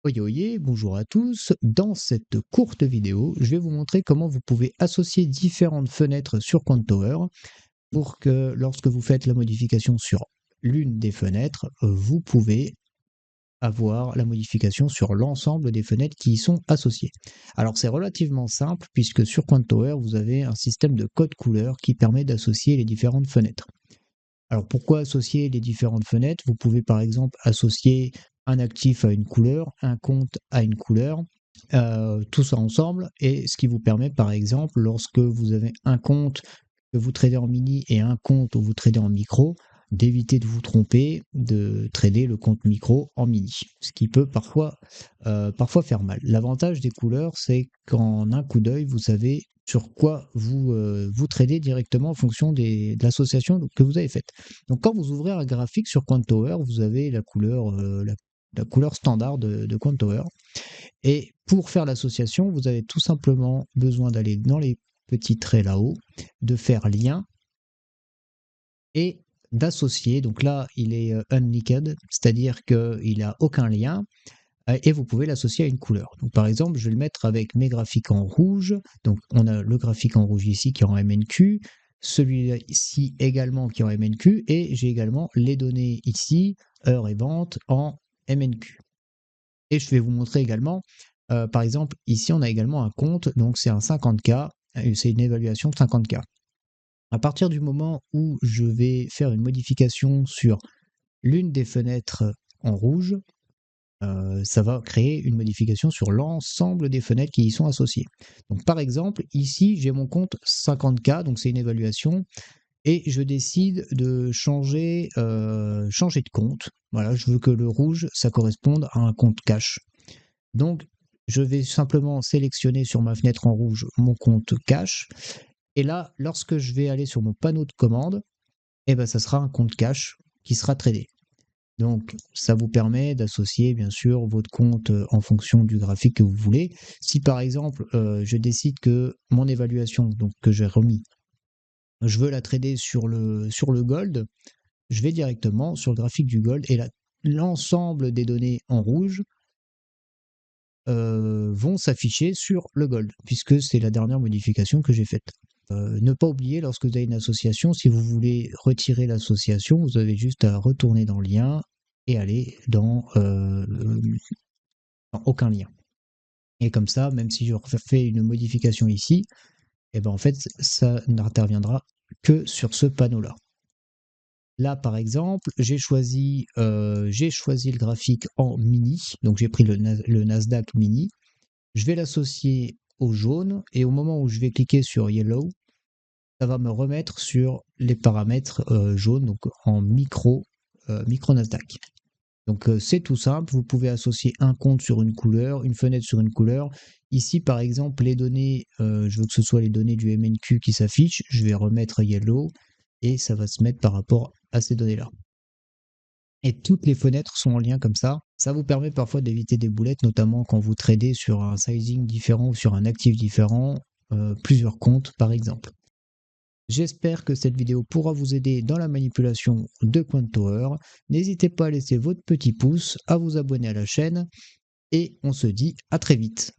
Oyez, oyez, bonjour à tous. Dans cette courte vidéo, je vais vous montrer comment vous pouvez associer différentes fenêtres sur Quantower pour que lorsque vous faites la modification sur l'une des fenêtres, vous pouvez avoir la modification sur l'ensemble des fenêtres qui y sont associées. Alors c'est relativement simple puisque sur Quantower, vous avez un système de code couleur qui permet d'associer les différentes fenêtres. Alors pourquoi associer les différentes fenêtres? Vous pouvez par exemple associer un actif à une couleur, un compte à une couleur, tout ça ensemble, et ce qui vous permet par exemple, lorsque vous avez un compte que vous tradez en mini et un compte où vous tradez en micro, d'éviter de vous tromper, de trader le compte micro en mini, ce qui peut parfois faire mal. L'avantage des couleurs, c'est qu'en un coup d'œil, vous savez sur quoi vous tradez directement en fonction de l'association que vous avez faite. Donc quand vous ouvrez un graphique sur Quantower, vous avez la couleur standard de Quantower. Et pour faire l'association, vous avez tout simplement besoin d'aller dans les petits traits là-haut, de faire lien et d'associer. Donc là, il est unlinked, c'est-à-dire qu'il n'a aucun lien et vous pouvez l'associer à une couleur. Donc par exemple, je vais le mettre avec mes graphiques en rouge. Donc on a le graphique en rouge ici qui est en MNQ, celui-ci également qui est en MNQ, et j'ai également les données ici, heure et vente, en MNQ. Et je vais vous montrer également, par exemple, ici on a également un compte, donc c'est un 50K, c'est une évaluation de 50K. À partir du moment où je vais faire une modification sur l'une des fenêtres en rouge, ça va créer une modification sur l'ensemble des fenêtres qui y sont associées. Donc par exemple, ici j'ai mon compte 50K, donc c'est une évaluation, et je décide de changer de compte. Voilà, je veux que le rouge, ça corresponde à un compte cash. Donc je vais simplement sélectionner sur ma fenêtre en rouge mon compte cash, et là, lorsque je vais aller sur mon panneau de commande, eh ben, ça sera un compte cash qui sera tradé. Donc, ça vous permet d'associer, bien sûr, votre compte en fonction du graphique que vous voulez. Si, par exemple, je décide que mon évaluation, donc que j'ai remis, je veux la trader sur le gold, je vais directement sur le graphique du gold et là, l'ensemble des données en rouge vont s'afficher sur le gold, puisque c'est la dernière modification que j'ai faite. Ne pas oublier, lorsque vous avez une association, si vous voulez retirer l'association, vous avez juste à retourner dans le lien et aller dans aucun lien. Et comme ça, même si je refais une modification ici, et ben en fait, ça n'interviendra que sur ce panneau-là. Là, par exemple, j'ai choisi le graphique en mini, donc j'ai pris le Nasdaq mini. Je vais l'associer au jaune, et au moment où je vais cliquer sur Yellow, ça va me remettre sur les paramètres jaunes, donc en micro Nasdaq. Donc c'est tout simple, vous pouvez associer un compte sur une couleur, une fenêtre sur une couleur. Ici par exemple les données, je veux que ce soit les données du MNQ qui s'affichent, je vais remettre Yellow et ça va se mettre par rapport à ces données-là. Et toutes les fenêtres sont en lien comme ça. Ça vous permet parfois d'éviter des boulettes, notamment quand vous tradez sur un sizing différent ou sur un actif différent, plusieurs comptes par exemple. J'espère que cette vidéo pourra vous aider dans la manipulation de Quantower. N'hésitez pas à laisser votre petit pouce, à vous abonner à la chaîne et on se dit à très vite.